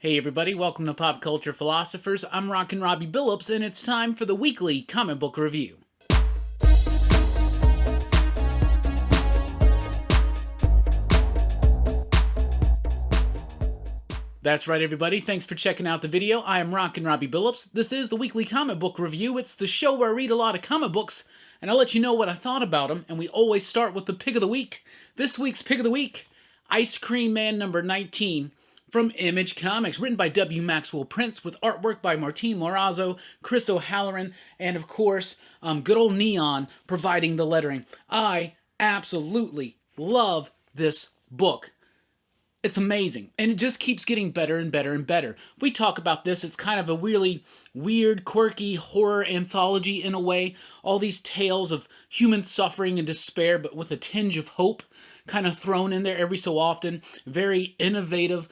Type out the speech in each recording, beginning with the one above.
Hey everybody, welcome to Pop Culture Philosophers. I'm Rockin' Robbie Billups, and it's time for the weekly comic book review. That's right, everybody. Thanks for checking out the video. I am Rockin' Robbie Billups. This is the weekly comic book review. It's the show where I read a lot of comic books, and I'll let you know what I thought about them, and we always start with the pick of the week. This week's pick of the week, Ice Cream Man number 19. From Image Comics, written by W. Maxwell Prince, with artwork by Martin Morazzo, Chris O'Halloran, and of course, good old Neon providing the lettering. I absolutely love this book. It's amazing, and it just keeps getting better and better and better. We talk about this, it's kind of a really weird, quirky horror anthology in a way. All these tales of human suffering and despair, but with a tinge of hope kind of thrown in there every so often. Very innovative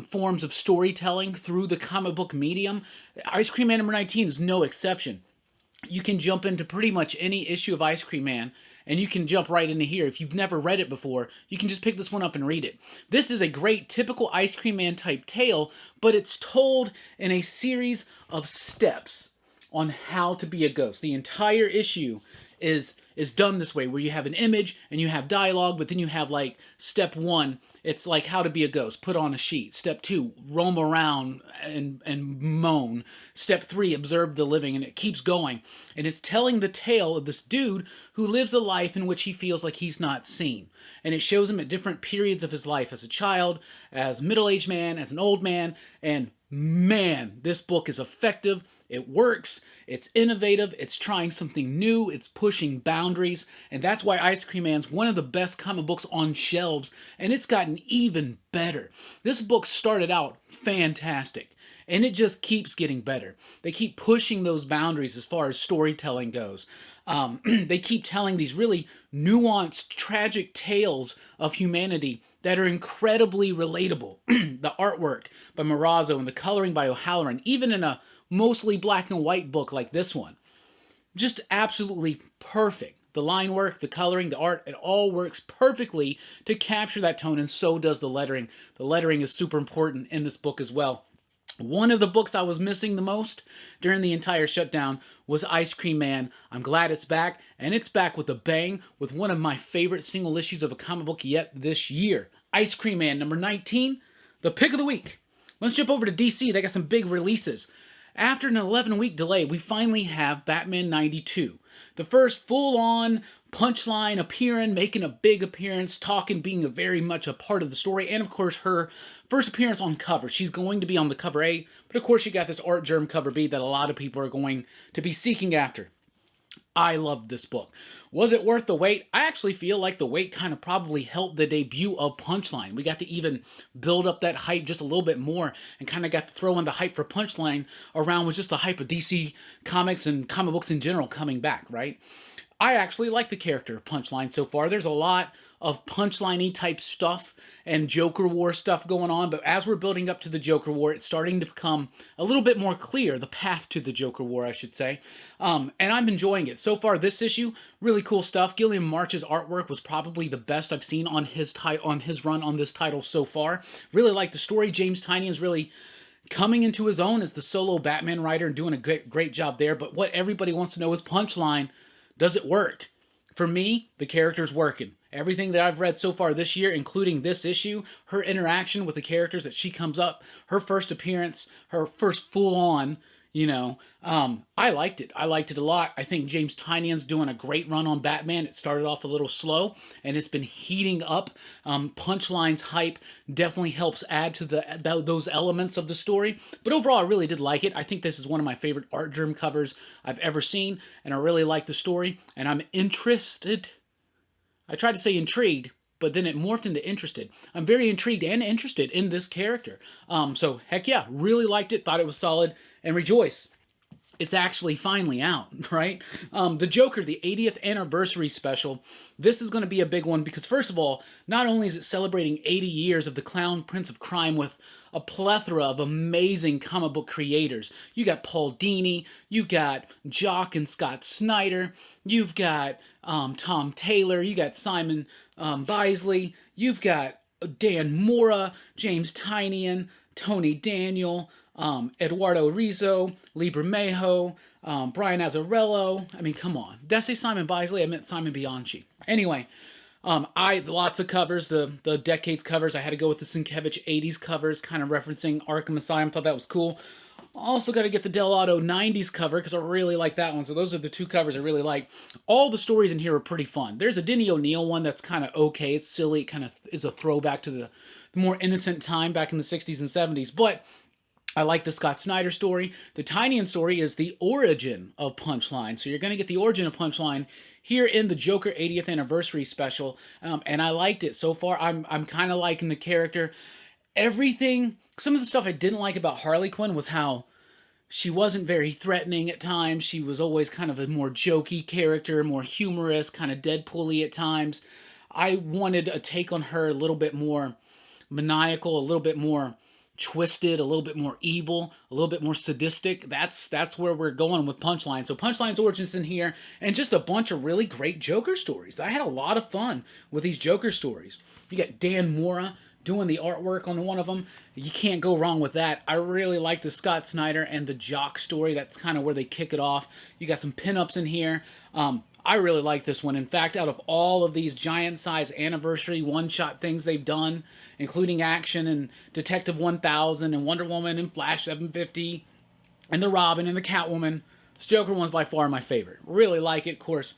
forms of storytelling through the comic book medium. Ice Cream Man number 19 is no exception. You can jump into pretty much any issue of Ice Cream Man, and you can jump right into here. If you've never read it before, you can just pick this one up and read it. This is a great typical Ice Cream Man type tale, but it's told in a series of steps on how to be a ghost. The entire issue is done this way, where you have an image and you have dialogue, but then you have like step 1, it's like how to be a ghost, put on a sheet. Step 2, roam around and moan. Step 3, observe the living, and it keeps going. And it's telling the tale of this dude who lives a life in which he feels like he's not seen. And it shows him at different periods of his life, as a child, as a middle-aged man, as an old man, and man, this book is effective. It works, it's innovative, it's trying something new, it's pushing boundaries, and that's why Ice Cream Man's one of the best comic books on shelves, and it's gotten even better. This book started out fantastic, and it just keeps getting better. They keep pushing those boundaries as far as storytelling goes. They keep telling these really nuanced, tragic tales of humanity that are incredibly relatable. The artwork by Morazzo and the coloring by O'Halloran, even in a mostly black and white book like this one, just absolutely perfect. The line work, the coloring, the art, it all works perfectly to capture that tone, and so does the lettering. The lettering is super important in this book as well. One of the books I was missing the most during the entire shutdown was Ice Cream Man. I'm glad it's back, and it's back with a bang, with one of my favorite single issues of a comic book yet this year. Ice Cream Man number 19, the pick of the week. Let's jump over to DC. They got some big releases. After an 11-week delay, we finally have Batman 92. The first full-on Punchline appearing, making a big appearance, talking, being very much a part of the story, and of course her first appearance on cover. She's going to be on the cover A, but of course you got this Art Germ cover B that a lot of people are going to be seeking after. I loved this book. Was it worth the wait? I actually feel like the wait kind of probably helped the debut of Punchline. We got to even build up that hype just a little bit more, and kind of got to throw in the hype for Punchline around with just the hype of DC Comics and comic books in general coming back, right? I actually like the character of Punchline so far. There's a lot of Punchline-y type stuff and Joker War stuff going on, but as we're building up to the Joker War, it's starting to become a little bit more clear, the path to the Joker War, I should say, and I'm enjoying it. So far, this issue, really cool stuff. Gilliam March's artwork was probably the best I've seen on his run on this title so far. Really like the story. James Tynion is really coming into his own as the solo Batman writer and doing a great job there, but what everybody wants to know is Punchline, does it work? For me, the character's working. Everything that I've read so far this year, including this issue, her interaction with the characters that she comes up, her first appearance, her first full-on, I liked it. I liked it a lot. I think James Tynion's doing a great run on Batman. It started off a little slow, and it's been heating up. Punchline's hype definitely helps add to those elements of the story. But overall, I really did like it. I think this is one of my favorite Art Germ covers I've ever seen, and I really like the story, and I'm interested. I tried to say intrigued, but then it morphed into interested. I'm very intrigued and interested in this character. So, heck yeah, really liked it, thought it was solid, and rejoice. It's actually finally out, right? The Joker, the 80th anniversary special, this is going to be a big one because, first of all, not only is it celebrating 80 years of the Clown Prince of Crime with a plethora of amazing comic book creators. You got Paul Dini, you got Jock and Scott Snyder, you've got Tom Taylor, you got Simon Bisley, you've got Dan Mora, James Tynion, Tony Daniel, Eduardo Rizzo, Lee Bermejo, Brian Azzarello. I mean, come on. Did I say Simon Bisley? I meant Simon Bianchi. Anyway, lots of covers, the Decades covers. I had to go with the Sienkiewicz 80s covers, kind of referencing Arkham Asylum. Thought that was cool. Also got to get the Del Auto 90s cover because I really like that one. So those are the two covers I really like. All the stories in here are pretty fun. There's a Denny O'Neil one that's kind of okay. It's silly. It kind of is a throwback to the more innocent time back in the 60s and 70s. But I like the Scott Snyder story. The Tynion story is the origin of Punchline. So you're going to get the origin of Punchline here in the Joker 80th anniversary special. And I liked it. So far, I'm kind of liking the character. Everything, some of the stuff I didn't like about Harley Quinn was how she wasn't very threatening at times. She was always kind of a more jokey character, more humorous, kind of Deadpool-y at times. I wanted a take on her a little bit more maniacal, a little bit more twisted, a little bit more evil, a little bit more sadistic. That's where we're going with Punchline. So Punchline's origins in here, and just a bunch of really great Joker stories. I had a lot of fun with these Joker stories. You got Dan Mora doing the artwork on one of them. You can't go wrong with that. I really like the Scott Snyder and the Jock story. That's kind of where they kick it off. You got some pinups in here. I really like this one. In fact, out of all of these giant-size anniversary one-shot things they've done, including Action and Detective 1000 and Wonder Woman and Flash 750 and the Robin and the Catwoman, this Joker one's by far my favorite. Really like it. Of course,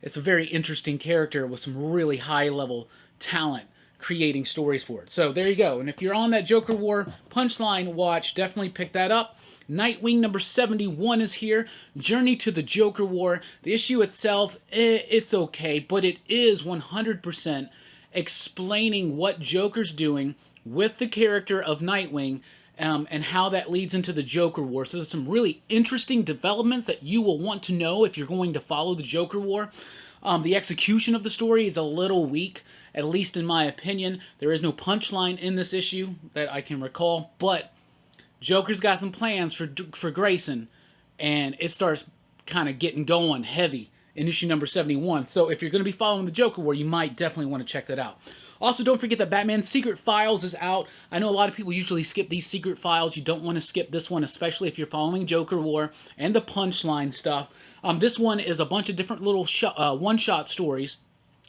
it's a very interesting character with some really high-level talent creating stories for it. So there you go. And if you're on that Joker War Punchline watch, definitely pick that up. Nightwing number 71 is here. Journey to the Joker War. The issue itself, it's okay, but it is 100% explaining what Joker's doing with the character of Nightwing, and how that leads into the Joker War. So there's some really interesting developments that you will want to know if you're going to follow the Joker War. The execution of the story is a little weak, at least in my opinion. There is no punchline in this issue that I can recall, but Joker's got some plans for Grayson, and it starts kind of getting going heavy in issue number 71. So if you're going to be following the Joker War, you might definitely want to check that out. Also, don't forget that Batman Secret Files is out. I know a lot of people usually skip these Secret Files. You don't want to skip this one, especially if you're following Joker War and the Punchline stuff. This one is a bunch of different little one-shot stories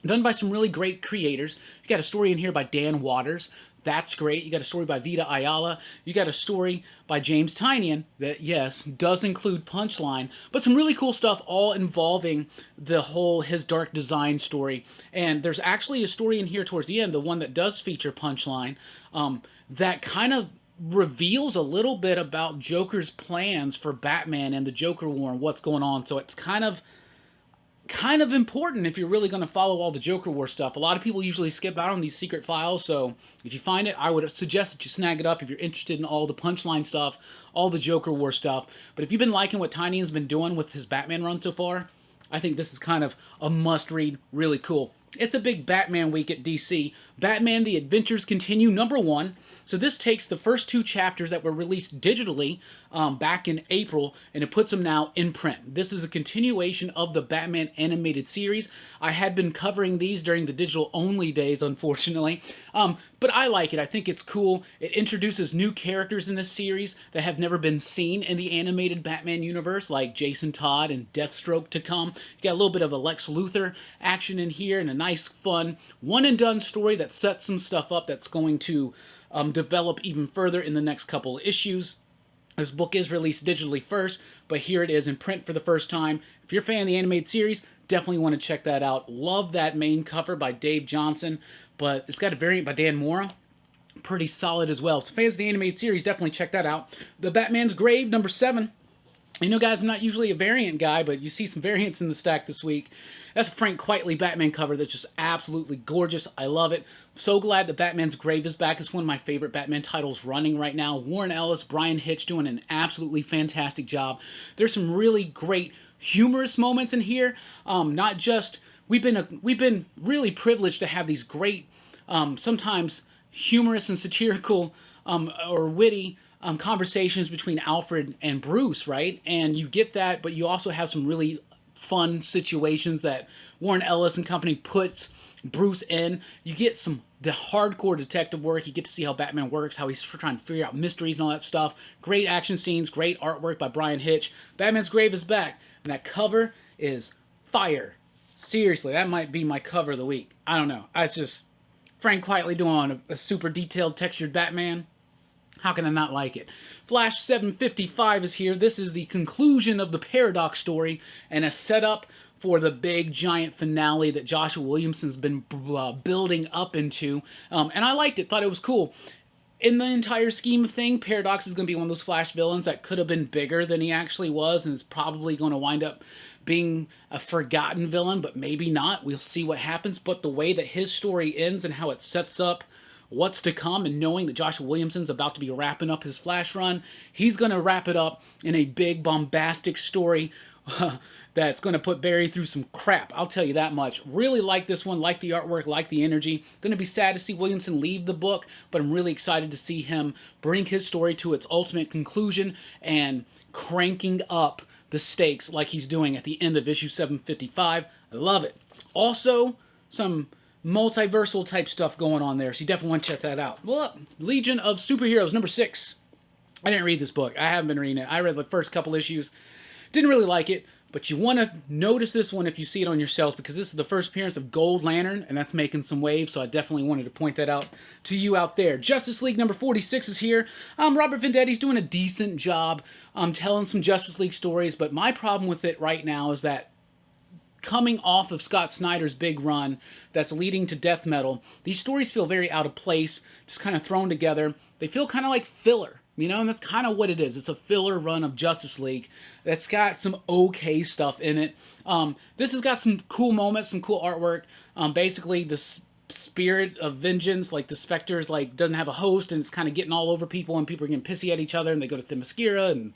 done by some really great creators. You got a story in here by Dan Waters. That's great. You got a story by Vita Ayala. You got a story by James Tynion that, yes, does include Punchline, but some really cool stuff all involving the whole His Dark Design story. And there's actually a story in here towards the end, the one that does feature Punchline, that kind of reveals a little bit about Joker's plans for Batman and the Joker War and what's going on. So it's kind of important if you're really going to follow all the Joker War stuff. A lot of people usually skip out on these secret files, so if you find it, I would suggest that you snag it up if you're interested in all the Punchline stuff, all the Joker War stuff. But if you've been liking what Tynion's been doing with his Batman run so far, I think this is kind of a must-read, really cool. It's a big Batman week at DC. Batman The Adventures Continue #1. So this takes the first two chapters that were released digitally back in April, and it puts them now in print. This is a continuation of the Batman animated series. I had been covering these during the digital-only days, unfortunately. But I like it. I think it's cool. It introduces new characters in this series that have never been seen in the animated Batman universe, like Jason Todd and Deathstroke to come. You got a little bit of a Lex Luthor action in here, and a nice, fun, one-and-done story that sets some stuff up that's going to develop even further in the next couple of issues. This book is released digitally first, but here it is in print for the first time. If you're a fan of the animated series, definitely want to check that out. Love that main cover by Dave Johnson, but it's got a variant by Dan Mora. Pretty solid as well. So fans of the animated series, definitely check that out. The Batman's Grave, #7. You know, guys, I'm not usually a variant guy, but you see some variants in the stack this week. That's a Frank Quitely Batman cover that's just absolutely gorgeous. I love it. So glad that Batman's Grave is back. It's one of my favorite Batman titles running right now. Warren Ellis, Brian Hitch doing an absolutely fantastic job. There's some really great humorous moments in here. Not just, we've been really privileged to have these great, sometimes humorous and satirical or witty conversations between Alfred and Bruce, right? And you get that, but you also have some really fun situations that Warren Ellis and company puts Bruce in. You get some the hardcore detective work. You get to see how Batman works, how he's trying to figure out mysteries and all that stuff. Great action scenes, great artwork by Brian Hitch. Batman's Grave is back, and that cover is fire. Seriously, that might be my cover of the week. I don't know. It's just Frank quietly doing a super detailed, textured Batman. How can I not like it? Flash 755 is here. This is the conclusion of the Paradox story and a setup for the big, giant finale that Joshua Williamson's been building up into. And I liked it. Thought it was cool. In the entire scheme of things, Paradox is going to be one of those Flash villains that could have been bigger than he actually was, and is probably going to wind up being a forgotten villain, but maybe not. We'll see what happens. But the way that his story ends and how it sets up what's to come, and knowing that Joshua Williamson's about to be wrapping up his Flash run, he's going to wrap it up in a big, bombastic story that's going to put Barry through some crap. I'll tell you that much. Really like this one, like the artwork, like the energy. Going to be sad to see Williamson leave the book, but I'm really excited to see him bring his story to its ultimate conclusion and cranking up the stakes like he's doing at the end of issue 755. I love it. Also, some multiversal type stuff going on there, so you definitely want to check that out. Well, Legion of Superheroes, number 6. I didn't read this book. I haven't been reading it. I read the first couple issues. Didn't really like it, but you want to notice this one if you see it on your shelves, because this is the first appearance of Gold Lantern, and that's making some waves, so I definitely wanted to point that out to you out there. Justice League number 46 is here. Robert Vendetti's doing a decent job telling some Justice League stories, but my problem with it right now is that coming off of Scott Snyder's big run that's leading to Death Metal, these stories feel very out of place, just kind of thrown together. They feel kind of like filler, you know, and that's kind of what it is. It's a filler run of Justice League that's got some okay stuff in it. This has got some cool moments, some cool artwork. Basically, the spirit of vengeance, like the Spectre's, like doesn't have a host, and it's kind of getting all over people, and people are getting pissy at each other, and they go to Themyscira, and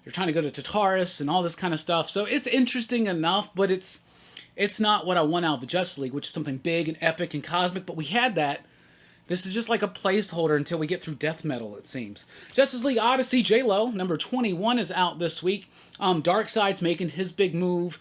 they're trying to go to Tartarus and all this kind of stuff. So it's interesting enough, but it's not what I want out of the Justice League, which is something big and epic and cosmic. But we had that. This is just like a placeholder until we get through Death Metal, it seems. Justice League Odyssey, J-Lo, number 21 is out this week. Darkseid's making his big move.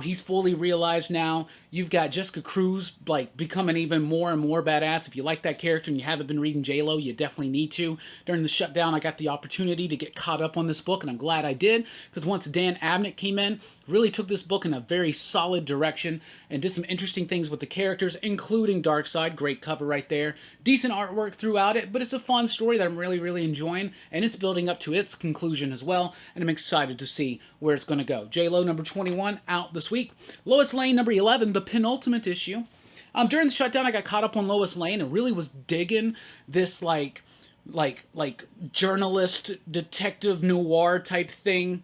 He's fully realized now. You've got Jessica Cruz like becoming even more and more badass. If you like that character and you haven't been reading J-Lo, you definitely need to. During the shutdown, I got the opportunity to get caught up on this book, and I'm glad I did, because once Dan Abnett came in, really took this book in a very solid direction and did some interesting things with the characters, including Darkseid. Great cover right there. Decent artwork throughout it, but it's a fun story that I'm really, really enjoying, and it's building up to its conclusion as well, and I'm excited to see where it's going to go. J-Lo number 21 out this week. Lois Lane number 11, the penultimate issue. During the shutdown, I got caught up on Lois Lane and really was digging this like journalist detective noir type thing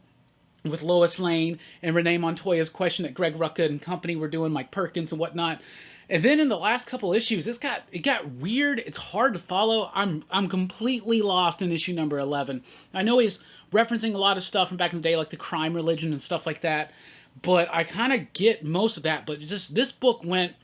with Lois Lane and Renee Montoya's question that Greg Rucka and company were doing, Mike Perkins and whatnot. And then in the last couple issues, it got weird. It's hard to follow. I'm completely lost in issue number 11. I know he's referencing a lot of stuff from back in the day, like the crime religion and stuff like that, but I kind of get most of that. But just this book went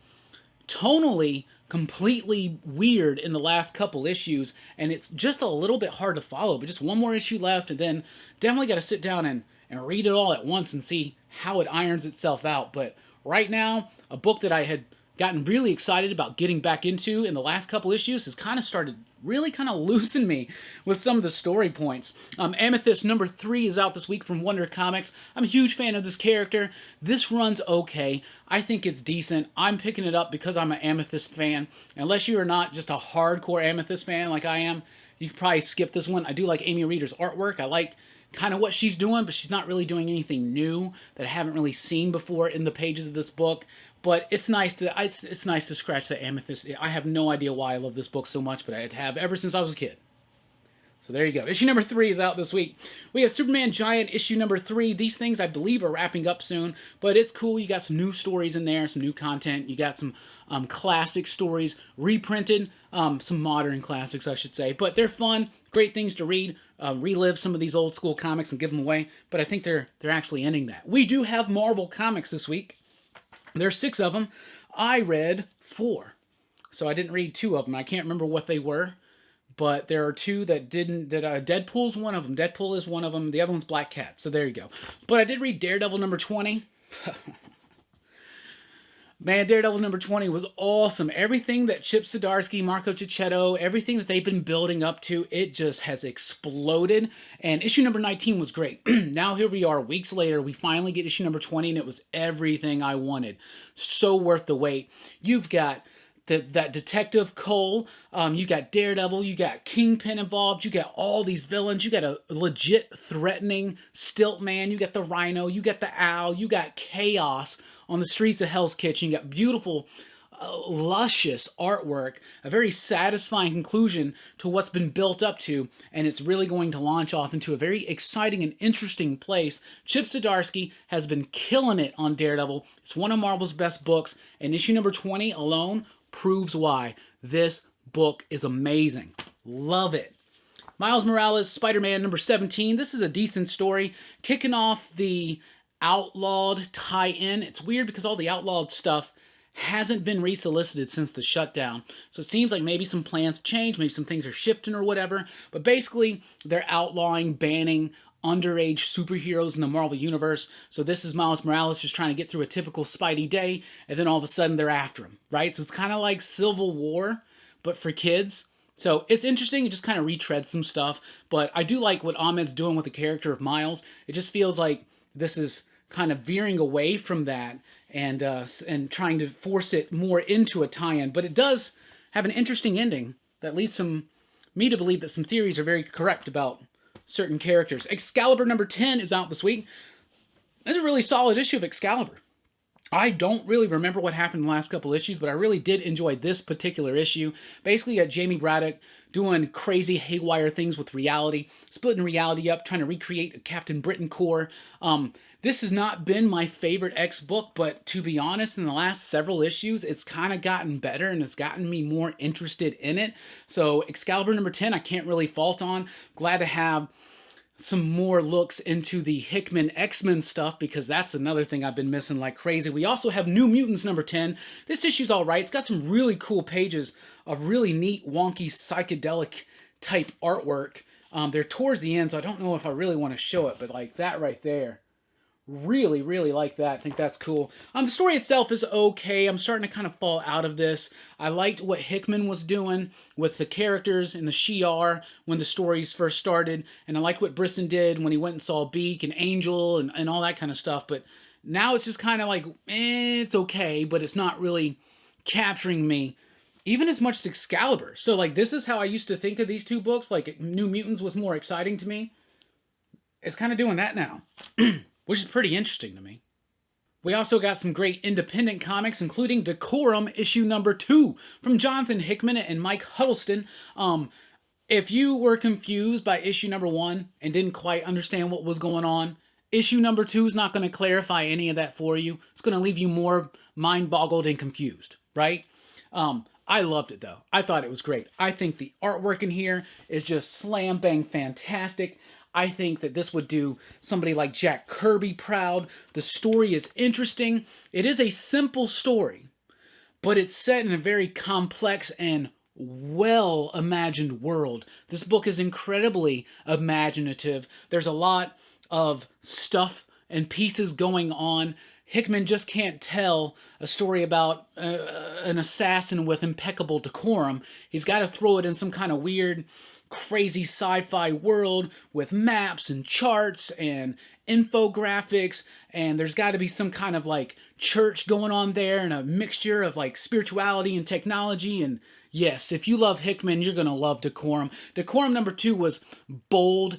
tonally completely weird in the last couple issues, and it's just a little bit hard to follow. But just one more issue left, and then definitely got to sit down and read it all at once and see how it irons itself out. But right now, a book that I had gotten really excited about getting back into in the last couple issues has kind of started really kind of losing me with some of the story points. Amethyst number 3 is out this week from Wonder Comics. I'm a huge fan of this character. This run's okay. I think it's decent. I'm picking it up because I'm an Amethyst fan. Unless you are not just a hardcore Amethyst fan like I am, you could probably skip this one. I do like Amy Reeder's artwork. I like kind of what she's doing, but she's not really doing anything new that I haven't really seen before in the pages of this book. But it's nice to scratch the Amethyst. I have no idea why I love this book so much, but I have ever since I was a kid. So there you go. Issue number 3 is out this week. We have Superman Giant issue number 3. These things I believe are wrapping up soon, but it's cool. You got some new stories in there, some new content. You got some classic stories reprinted, some modern classics, I should say. But they're fun, great things to read. Relive some of these old school comics and give them away. But I think they're actually ending that. We do have Marvel comics this week. There's 6 of them. I read 4. So I didn't read 2 of them. I can't remember what they were. But there are 2 that didn't, Deadpool's one of them. Deadpool is one of them. The other one's Black Cat. So there you go. But I did read Daredevil number 20. Man, Daredevil number 20 was awesome. Everything that Chip Zdarsky, Marco Cicchetto, everything that they've been building up to, it just has exploded. And issue number 19 was great. Now here we are, weeks later, we finally get issue number 20, and it was everything I wanted. So worth the wait. You've got that Detective Cole, you got Daredevil, you got Kingpin involved, you got all these villains, you got a legit threatening Stilt Man, you got the Rhino, you got the Owl, you got Chaos on the streets of Hell's Kitchen, you got beautiful, luscious artwork, a very satisfying conclusion to what's been built up to, and it's really going to launch off into a very exciting and interesting place. Chip Zdarsky has been killing it on Daredevil. It's one of Marvel's best books, and issue number 20 alone proves why. This book is amazing. Love it. Miles Morales, Spider-Man number 17. This is a decent story. Kicking off the Outlawed tie-in. It's weird because all the Outlawed stuff hasn't been resolicited since the shutdown. So it seems like maybe some plans have changed, maybe some things are shifting or whatever. But basically, they're outlawing, banning underage superheroes in the Marvel Universe. So this is Miles Morales just trying to get through a typical Spidey day, and then all of a sudden they're after him, right? So it's kind of like Civil War, but for kids. So it's interesting. It just kind of retreads some stuff. But I do like what Ahmed's doing with the character of Miles. It just feels like this is kind of veering away from that and trying to force it more into a tie-in. But it does have an interesting ending that leads me to believe that some theories are very correct about certain characters. Excalibur number 10 is out this week. It's a really solid issue of Excalibur. I don't really remember what happened in the last couple issues, but I really did enjoy this particular issue. Basically, you got Jamie Braddock doing crazy haywire things with reality, splitting reality up, trying to recreate a Captain Britain Corps. This has not been my favorite X book, but to be honest, in the last several issues, it's kind of gotten better and it's gotten me more interested in it. So Excalibur number 10, I can't really fault on. Glad to have some more looks into the Hickman X-Men stuff, because that's another thing I've been missing like crazy. We also have New Mutants number 10. This issue's all right. It's got some really cool pages of really neat, wonky, psychedelic type artwork. They're towards the end, so I don't know if I really want to show it, but like that right there. Really, really like that. I think that's cool. The story itself is okay. I'm starting to kind of fall out of this. I liked what Hickman was doing with the characters and the Shi'ar when the stories first started, and I like what Brisson did when he went and saw Beak and Angel and all that kind of stuff, but now it's just kind of like, it's okay, but it's not really capturing me even as much as Excalibur. So like, this is how I used to think of these two books. Like, New Mutants was more exciting to me. It's kind of doing that now. Which is pretty interesting to me. We also got some great independent comics, including Decorum issue number 2 from Jonathan Hickman and Mike Huddleston. If you were confused by issue number 1 and didn't quite understand what was going on, issue number 2 is not going to clarify any of that for you. It's going to leave you more mind-boggled and confused, right? I loved it, though. I thought it was great. I think the artwork in here is just slam-bang fantastic. I think that this would do somebody like Jack Kirby proud. The story is interesting. It is a simple story, but it's set in a very complex and well-imagined world. This book is incredibly imaginative. There's a lot of stuff and pieces going on. Hickman just can't tell a story about an assassin with impeccable decorum. He's got to throw it in some kind of weird, crazy sci-fi world with maps and charts and infographics, and there's got to be some kind of like church going on there and a mixture of like spirituality and technology. And yes, if you love Hickman, you're gonna love Decorum. Decorum number 2 was bold,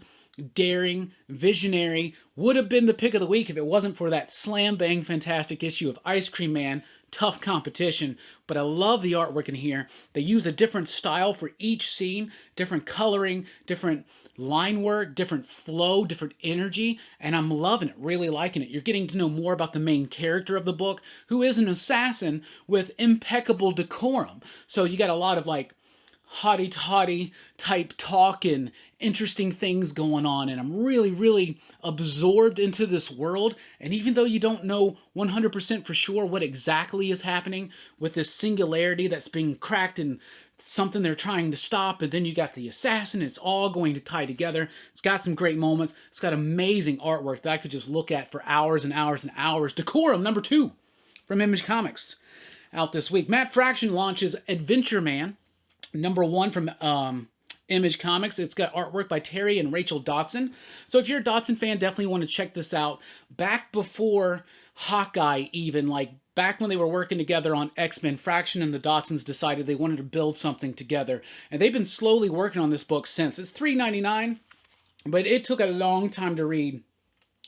daring, visionary, would have been the pick of the week if it wasn't for that slam bang fantastic issue of Ice Cream Man. Tough competition, but I love the artwork in here. They use a different style for each scene, different coloring, different line work, different flow, different energy, and I'm loving it, really liking it. You're getting to know more about the main character of the book, who is an assassin with impeccable decorum. So you got a lot of like hotty-totty type talk and interesting things going on, and I'm really, really absorbed into this world. And even though you don't know 100% for sure what exactly is happening with this singularity that's being cracked and something they're trying to stop, and then you got the assassin, it's all going to tie together. It's got some great moments. It's got amazing artwork that I could just look at for hours and hours and hours. Decorum number 2 from Image Comics. out this week. Matt Fraction launches Adventure Man, #1 from Image Comics. It's got artwork by Terry and Rachel Dotson. So if you're a Dotson fan, definitely want to check this out. Back before Hawkeye even, like back when they were working together on X-Men, Fraction and the Dotsons decided they wanted to build something together. And they've been slowly working on this book since. It's $3.99, but it took a long time to read.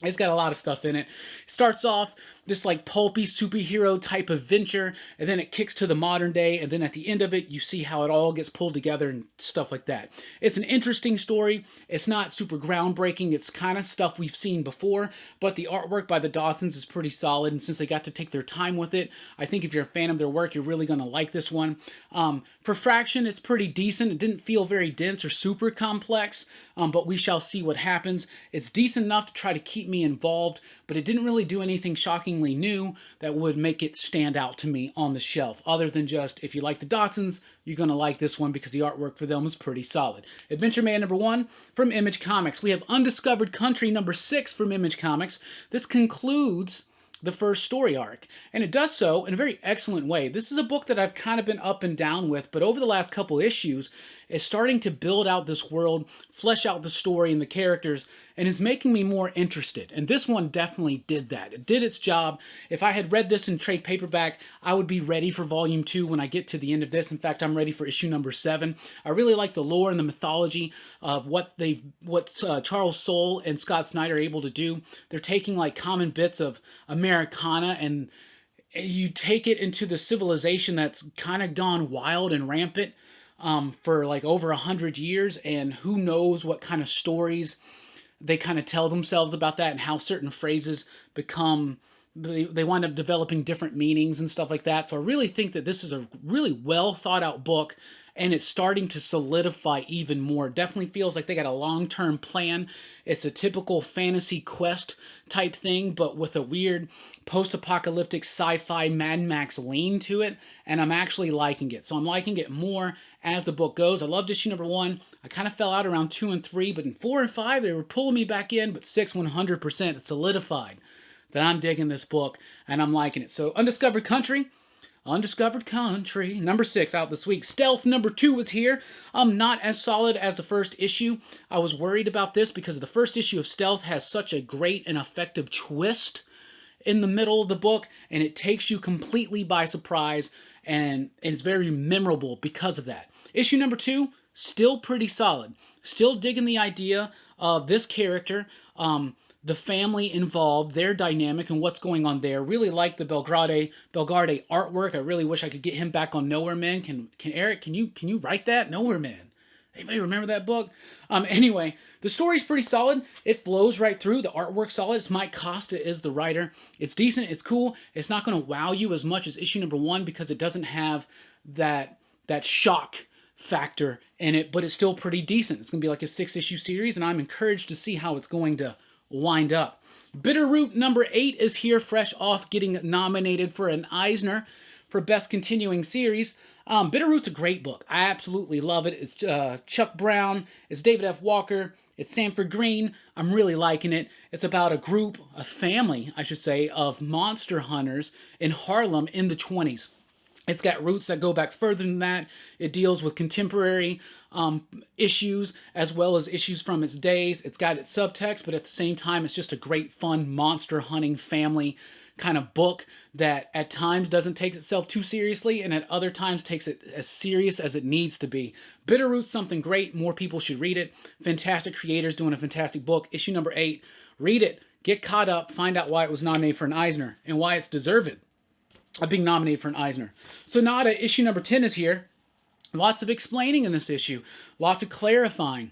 It's got a lot of stuff in it. It starts off this like pulpy superhero type adventure, and then it kicks to the modern day, and then at the end of it, you see how it all gets pulled together and stuff like that. It's an interesting story. It's not super groundbreaking. It's kind of stuff we've seen before, but the artwork by the Dotsons is pretty solid, and since they got to take their time with it, I think if you're a fan of their work, you're really going to like this one. For Fraction, it's pretty decent. It didn't feel very dense or super complex, but we shall see what happens. It's decent enough to try to keep me involved, but it didn't really do anything shockingly new that would make it stand out to me on the shelf, other than just, if you like the Dotsons, you're going to like this one because the artwork for them is pretty solid. Adventure Man #1 from Image Comics. We have Undiscovered Country #6 from Image Comics. This concludes the first story arc, and it does so in a very excellent way. This is a book that I've kind of been up and down with, but over the last couple issues, it's starting to build out this world, flesh out the story and the characters, and is making me more interested. And this one definitely did that. It did its job. If I had read this in trade paperback, I would be ready for volume 2 when I get to the end of this. In fact, I'm ready for issue #7. I really like the lore and the mythology of what Charles Soule and Scott Snyder are able to do. They're taking like common bits of Americana and you take it into the civilization that's kind of gone wild and rampant for like over 100 years, and who knows what kind of stories they kind of tell themselves about that, and how certain phrases become, they wind up developing different meanings and stuff like that. So I really think that this is a really well thought out book, and it's starting to solidify even more. Definitely feels like they got a long-term plan. It's a typical fantasy quest type thing, but with a weird post-apocalyptic sci-fi Mad Max lean to it, and I'm actually liking it. So I'm liking it more as the book goes. I loved issue #1. I kind of fell out around 2 and 3, but in 4 and 5, they were pulling me back in, but 6, 100%, it's solidified that I'm digging this book, and I'm liking it. So Undiscovered Country #6 out this week. Stealth #2 is here. Not as solid as the first issue. I was worried about this because the first issue of Stealth has such a great and effective twist in the middle of the book, and it takes you completely by surprise, and it's very memorable because of that. Issue #2, still pretty solid. Still digging the idea of this character, the family involved, their dynamic, and what's going on there. Really like the Belgarde artwork. I really wish I could get him back on Nowhere Man. Can Eric, can you write that? Nowhere Man. Anybody remember that book? Anyway, the story's pretty solid. It flows right through. The artwork's solid. It's Mike Costa is the writer. It's decent. It's cool. It's not going to wow you as much as issue #1 because it doesn't have that shock factor in it, but it's still pretty decent. It's going to be like a 6-issue series, and I'm encouraged to see how it's going to wind up. Bitterroot #8 is here, fresh off getting nominated for an Eisner for Best Continuing Series. Bitterroot's a great book. I absolutely love it. It's Chuck Brown, it's David F. Walker, it's Sanford Green. I'm really liking it. It's about a family, I should say, of monster hunters in Harlem in the 20s. It's got roots that go back further than that. It deals with contemporary issues as well as issues from its days. It's got its subtext, but at the same time, it's just a great, fun, monster hunting family kind of book that at times doesn't take itself too seriously and at other times takes it as serious as it needs to be. Bitterroot's something great. More people should read it. Fantastic creators doing a fantastic book. Issue #8. Read it. Get caught up. Find out why it was nominated for an Eisner and why it's deserved of being nominated for an Eisner. Sonata, issue #10 is here. Lots of explaining in this issue. Lots of clarifying.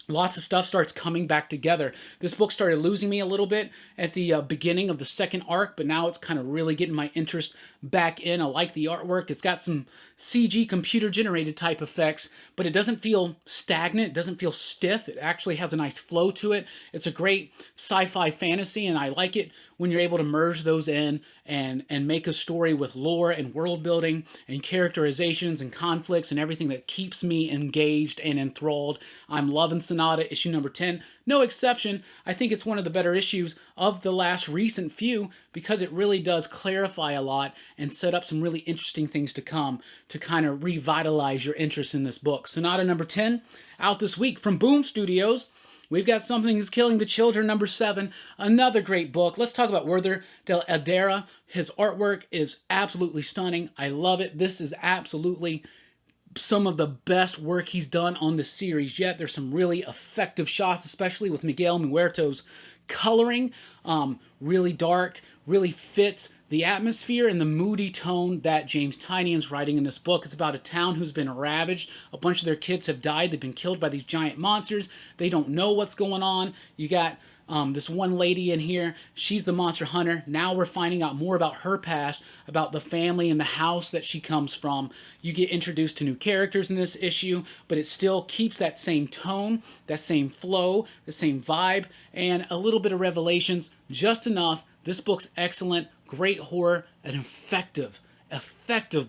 Lots of stuff starts coming back together. This book started losing me a little bit at the beginning of the second arc, but now it's kind of really getting my interest back in. I like the artwork. It's got some CG computer-generated type effects, but it doesn't feel stagnant. It doesn't feel stiff. It actually has a nice flow to it. It's a great sci-fi fantasy, and I like it when you're able to merge those in and make a story with lore and world building and characterizations and conflicts and everything that keeps me engaged and enthralled. I'm loving Sonata, issue number 10. No exception. I think it's one of the better issues of the last recent few because it really does clarify a lot and set up some really interesting things to come to kind of revitalize your interest in this book. Sonata number 10, out this week from Boom Studios. We've got Something is Killing the Children, number 7. Another great book. Let's talk about Werther del Adera. His artwork is absolutely stunning. I love it. This is absolutely some of the best work he's done on this series yet. There's some really effective shots, especially with Miguel Muerto's coloring. Really dark, really fits the atmosphere and the moody tone that James Tynion's writing in this book. It's about a town who's been ravaged. A bunch of their kids have died. They've been killed by these giant monsters. They don't know what's going on. You got this one lady in here. She's the monster hunter. Now we're finding out more about her past, about the family and the house that she comes from. You get introduced to new characters in this issue, but it still keeps that same tone, that same flow, the same vibe, and a little bit of revelations, just enough. This book's excellent, great horror, an effective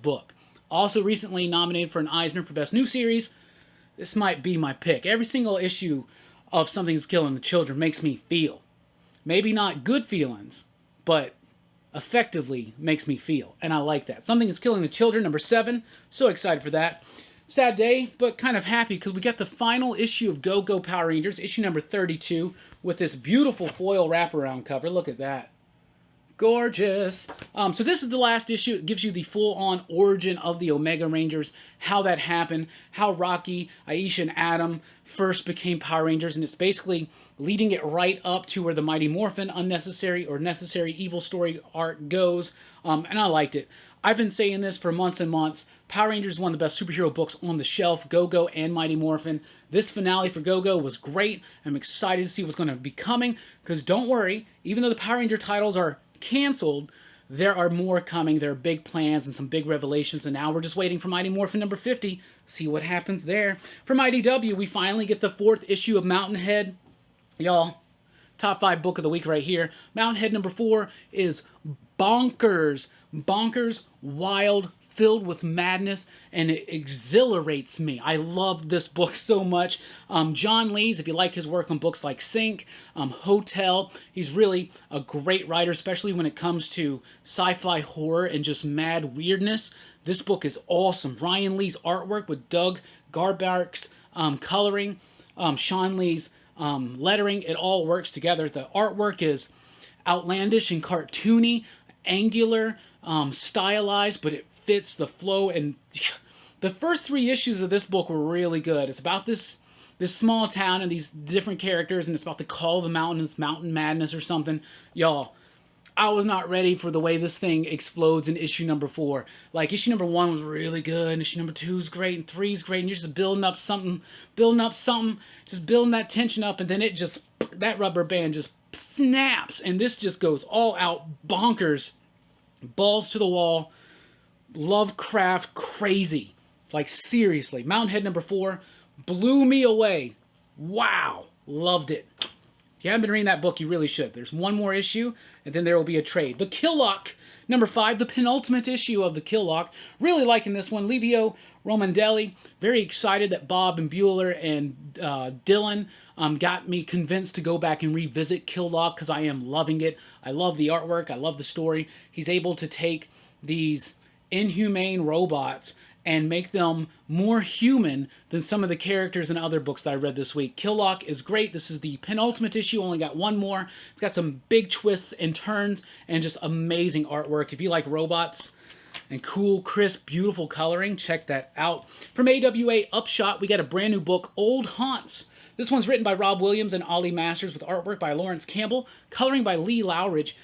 book. Also recently nominated for an Eisner for Best New Series. This might be my pick. Every single issue of Something's Killing the Children makes me feel. Maybe not good feelings, but effectively makes me feel. And I like that. Something is Killing the Children, number 7. So excited for that. Sad day, but kind of happy because we got the final issue of Go Go Power Rangers, issue number 32, with this beautiful foil wraparound cover. Look at that. Gorgeous. So this is the last issue. It gives you the full-on origin of the Omega Rangers, how that happened, how Rocky, Aisha, and Adam first became Power Rangers, and it's basically leading it right up to where the Mighty Morphin Unnecessary or Necessary Evil story arc goes, and I liked it. I've been saying this for months and months. Power Rangers is one of the best superhero books on the shelf, Go-Go and Mighty Morphin. This finale for Go-Go was great. I'm excited to see what's going to be coming, because don't worry, even though the Power Ranger titles are canceled, there are more coming. There are big plans and some big revelations, and now we're just waiting for Mighty Morphin number 50. See what happens there. From IDW, we finally get the 4th issue of Mountainhead. Y'all, top 5 book of the week right here. Mountainhead number 4 is bonkers. Bonkers, wild, filled with madness, and it exhilarates me. I love this book so much. John Lees, if you like his work on books like Sync, Hotel, he's really a great writer, especially when it comes to sci-fi horror and just mad weirdness. This book is awesome. Ryan Lee's artwork with Doug Garbark's coloring, Sean Lee's lettering, it all works together. The artwork is outlandish and cartoony, angular, stylized, but it fits the flow, and the first 3 issues of this book were really good. It's about this small town and these different characters, and it's about the Call of the Mountains, Mountain Madness or something. Y'all, I was not ready for the way this thing explodes in issue number 4. Like, issue number 1 was really good, and issue number 2 is great, and 3 is great, and you're just building up something, just building that tension up, and then it just, that rubber band just snaps, and this just goes all out bonkers, balls to the wall, Lovecraft crazy. Like, seriously. Mountainhead number 4 blew me away. Wow. Loved it. If you haven't been reading that book, you really should. There's one more issue, and then there will be a trade. The Killock number 5, the penultimate issue of the Killock. Really liking this one. Livio Romandelli. Very excited that Bob and Bueller and Dylan got me convinced to go back and revisit Killock, because I am loving it. I love the artwork. I love the story. He's able to take these inhumane robots and make them more human than some of the characters in other books that I read this week. Killock is great. This is the penultimate issue. Only got one more. It's got some big twists and turns and just amazing artwork. If you like robots and cool, crisp, beautiful coloring, check that out. From AWA Upshot, we got a brand new book, Old Haunts. This one's written by Rob Williams and Ollie Masters with artwork by Lawrence Campbell, coloring by Lee Lowridge.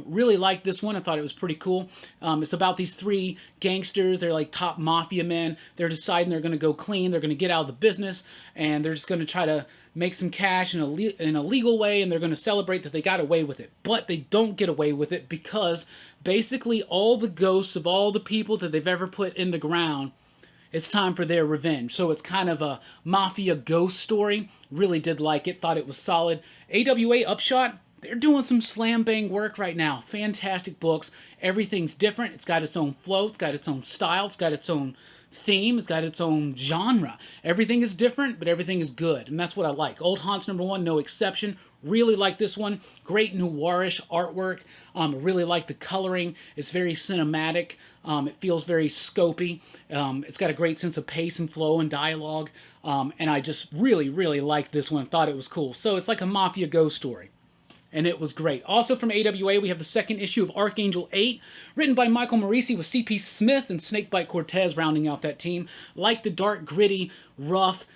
Really liked this one. I thought it was pretty cool. It's about these 3 gangsters. They're like top mafia men. They're deciding they're going to go clean. They're going to get out of the business, and they're just going to try to make some cash in a legal way, and they're going to celebrate that they got away with it. But they don't get away with it because basically all the ghosts of all the people that they've ever put in the ground, it's time for their revenge. So it's kind of a mafia ghost story. Really did like it. Thought it was solid. AWA Upshot, they're doing some slam bang work right now. Fantastic books. Everything's different. It's got its own flow. It's got its own style. It's got its own theme. It's got its own genre. Everything is different, but everything is good. And that's what I like. Old Haunts #1, no exception. Really like this one. Great noirish artwork. Really like the coloring. It's very cinematic. It feels very scopy. It's got a great sense of pace and flow and dialogue. And I just really, really liked this one. Thought it was cool. So it's like a Mafia ghost story. And it was great. Also from AWA, we have the second issue of Archangel 8, written by Michael Morisi with C.P. Smith and Snakebite Cortez rounding out that team. Like the dark, gritty, rough,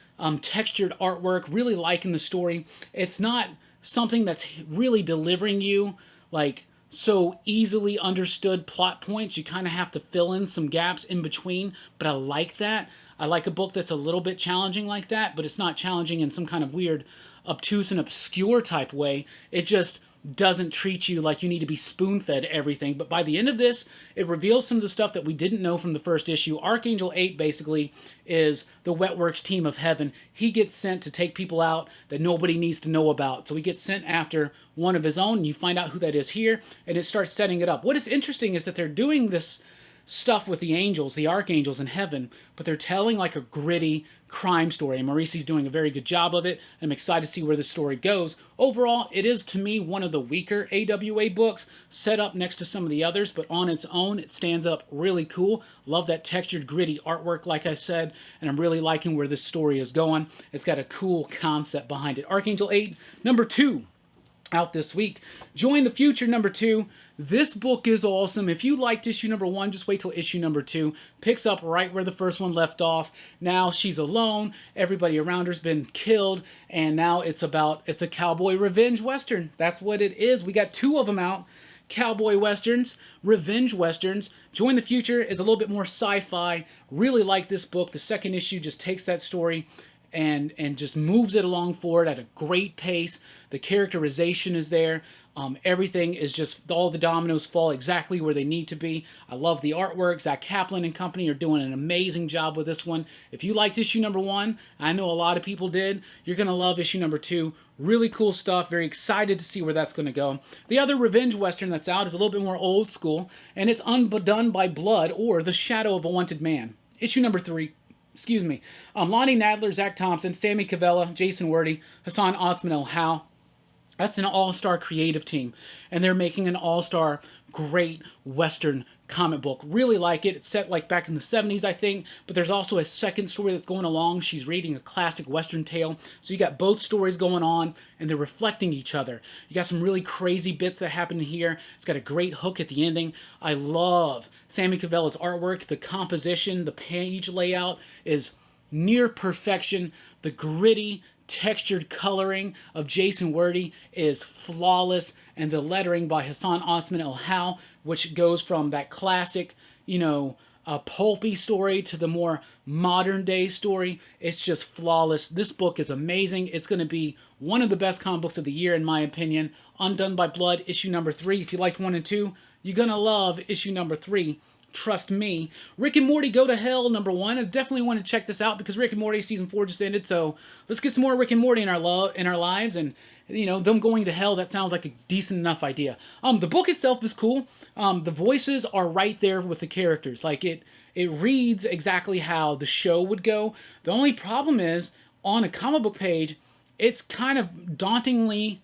textured artwork. Really liking the story. It's not something that's really delivering you like so easily understood plot points. You kind of have to fill in some gaps in between, but I like that. I like a book that's a little bit challenging like that, but it's not challenging in some kind of weird, obtuse and obscure type way. It just doesn't treat you like you need to be spoon-fed everything. But by the end of this, it reveals some of the stuff that we didn't know from the first issue. Archangel 8 basically is the Wetworks team of heaven. He gets sent to take people out that nobody needs to know about. So he gets sent after one of his own, and you find out who that is here, and it starts setting it up. What is interesting is that they're doing this stuff with the angels, the archangels in heaven, but they're telling like a gritty crime story, and Morisi's doing a very good job of it. I'm excited to see where the story goes. Overall, it is, to me, one of the weaker AWA books, set up next to some of the others, but on its own, it stands up really cool. Love that textured, gritty artwork, like I said, and I'm really liking where this story is going. It's got a cool concept behind it. Archangel 8, #2. Out this week. Join the Future #2. This book is awesome. If you liked issue #1, just wait till issue #2. Picks up right where the first one left off. Now she's alone. Everybody around her's been killed. And now it's a cowboy revenge western. That's what it is. We got 2 of them out. Cowboy westerns, revenge westerns. Join the Future is a little bit more sci-fi. Really like this book. The second issue just takes that story and just moves it along forward at a great pace. The characterization is there. Everything is just, all the dominoes fall exactly where they need to be. I love the artwork. Zach Kaplan and company are doing an amazing job with this one. If you liked issue #1, I know a lot of people did, you're going to love issue #2. Really cool stuff. Very excited to see where that's going to go. The other revenge western that's out is a little bit more old school, and it's Undone by Blood, or The Shadow of a Wanted Man. Issue #3. Excuse me. Lonnie Nadler, Zach Thompson, Sammy Cavella, Jason Wordie, Hassan Otsman El Howe. That's an all-star creative team, and they're making an all-star great Western comic book. Really like it. It's set like back in the 70s, I think, but there's also a second story that's going along. She's reading a classic Western tale, so you got both stories going on, and they're reflecting each other. You got some really crazy bits that happen here. It's got a great hook at the ending. I love Sammy Cavella's artwork. The composition, the page layout is near perfection. The gritty, textured coloring of Jason Wordie is flawless, and the lettering by Hassan Otsman El Howe, which goes from that classic, pulpy story to the more modern day story, it's just flawless. This book is amazing. It's going to be one of the best comic books of the year, in my opinion. Undone by Blood, issue #3. If you liked 1 and 2, you're going to love issue #3. Trust me. Rick and Morty Go to Hell #1. I definitely want to check this out because Rick and Morty season 4 just ended, so let's get some more Rick and Morty in our lives, and them going to hell, that sounds like a decent enough idea. The book itself is cool. The voices are right there with the characters. Like it reads exactly how the show would go. The only problem is on a comic book page, it's kind of dauntingly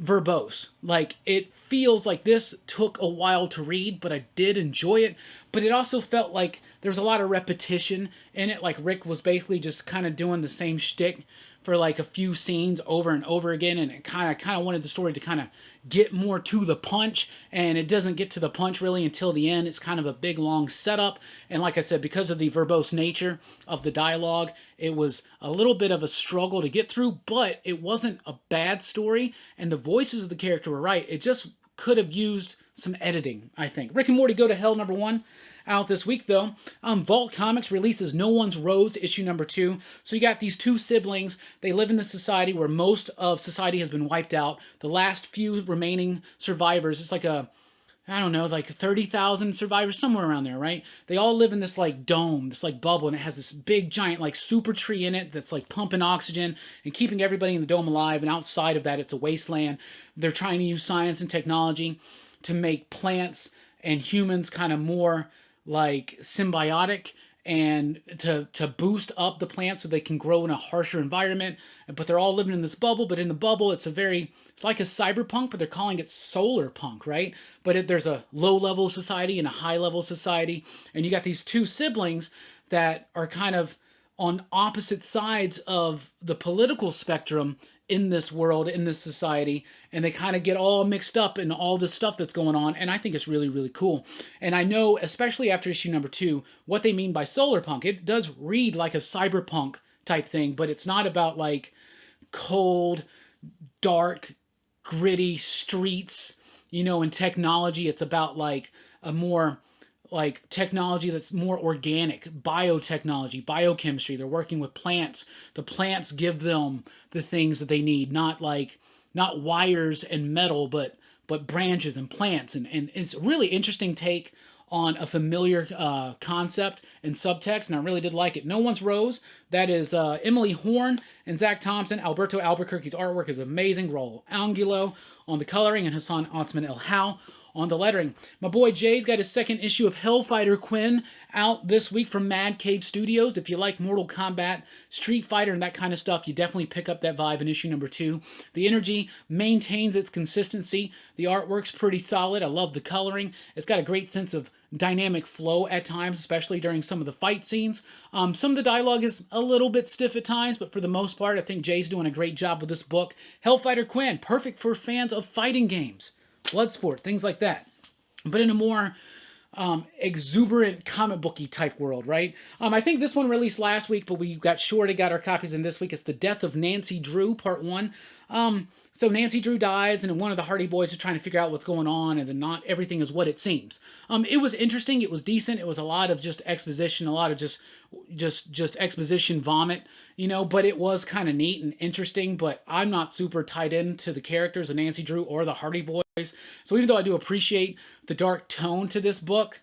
verbose. Like, it feels like this took a while to read, but I did enjoy it. But it also felt like there was a lot of repetition in it. Like, Rick was basically just kind of doing the same shtick for like a few scenes over and over again, and it kind of wanted the story to kind of get more to the punch, and it doesn't get to the punch really until the end. It's kind of a big long setup, and like I said, because of the verbose nature of the dialogue, it was a little bit of a struggle to get through, but it wasn't a bad story, and the voices of the character were right. It just could have used some editing, I think. Rick and Morty Go to Hell #1. Out this week, though. Vault Comics releases No One's Rose, issue '2. So you got these two siblings. They live in this society where most of society has been wiped out. The last few remaining survivors, it's like like 30,000 survivors, somewhere around there, right? They all live in this like dome, this like bubble, and it has this big giant like super tree in it that's like pumping oxygen and keeping everybody in the dome alive, and outside of that it's a wasteland. They're trying to use science and technology to make plants and humans kind of more like symbiotic, and to boost up the plants so they can grow in a harsher environment. But they're all living in this bubble. But in the bubble, it's like a cyberpunk, but they're calling it solar punk, right? But there's a low level society and a high level society, and you got these two siblings that are kind of on opposite sides of the political spectrum in this world, in this society, and they kind of get all mixed up in all this stuff that's going on, and I think it's really, really cool. And I know, especially after issue number 2, what they mean by solar punk. It does read like a cyberpunk type thing, but it's not about like cold, dark, gritty streets, and technology. It's about like a more like technology that's more organic, biotechnology, biochemistry. They're working with plants. The plants give them the things that they need, not wires and metal, but branches and plants. And it's a really interesting take on a familiar concept and subtext, and I really did like it. No One's Rose, that is Emily Horn and Zach Thompson. Alberto Albuquerque's artwork is amazing. Raul Angulo on the coloring, and Hassan Otsman El Hau on the lettering. My boy Jay's got his second issue of Hellfighter Quinn out this week from Mad Cave Studios. If you like Mortal Kombat, Street Fighter, and that kind of stuff, you definitely pick up that vibe in issue number 2. The energy maintains its consistency. The artwork's pretty solid. I love the coloring. It's got a great sense of dynamic flow at times, especially during some of the fight scenes. Some of the dialogue is a little bit stiff at times, but for the most part, I think Jay's doing a great job with this book. Hellfighter Quinn, perfect for fans of fighting games, Bloodsport, things like that, but in a more exuberant comic booky type world, right? I think this one released last week, but we got our copies in this week. It's The Death of Nancy Drew, Part 1. So Nancy Drew dies, and one of the Hardy Boys is trying to figure out what's going on, and then not everything is what it seems. It was interesting. It was decent. It was a lot of just exposition, a lot of just exposition vomit, but it was kind of neat and interesting. But I'm not super tied into the characters of Nancy Drew or the Hardy Boys. So even though I do appreciate the dark tone to this book,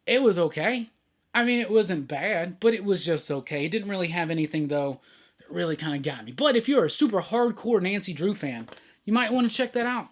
it was okay. I mean, it wasn't bad, but it was just okay. It didn't really have anything, though, that really kind of got me. But if you're a super hardcore Nancy Drew fan, you might want to check that out.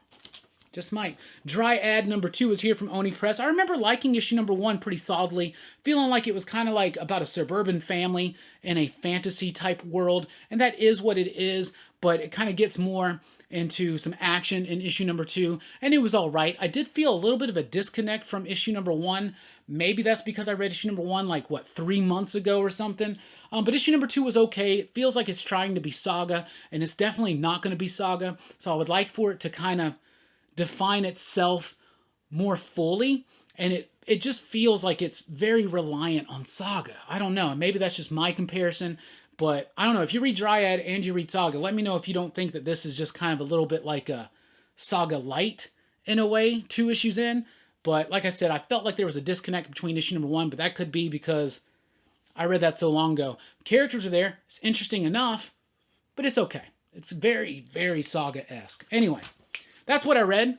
Just might. Dryad number 2 is here from Oni Press. I remember liking issue number 1 pretty solidly, feeling like it was kind of like about a suburban family in a fantasy type world, and that is what it is, but it kind of gets more into some action in issue number 2, and it was all right. I did feel a little bit of a disconnect from issue number 1. Maybe that's because I read issue number 1 like, 3 months ago or something. But issue number 2 was okay. It feels like it's trying to be Saga, and it's definitely not going to be Saga, so I would like for it to kind of define itself more fully, and it just feels like it's very reliant on Saga. I don't know. Maybe that's just my comparison, but I don't know. If you read Dryad and you read Saga, let me know if you don't think that this is just kind of a little bit like a Saga light in a way, 2 issues in. But like I said, I felt like there was a disconnect between issue number 1, but that could be because I read that so long ago. Characters are there. It's interesting enough, but it's okay. It's very, very Saga-esque. Anyway, that's what I read.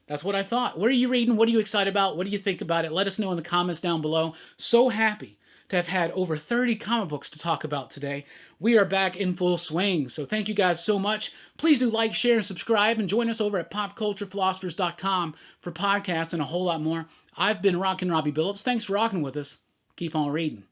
That's what I thought. What are you reading? What are you excited about? What do you think about it? Let us know in the comments down below. So happy to have had over 30 comic books to talk about today. We are back in full swing, so thank you guys so much. Please do like, share, and subscribe, and join us over at popculturephilosophers.com for podcasts and a whole lot more. I've been Rockin' Robbie Billups. Thanks for rocking with us. Keep on reading.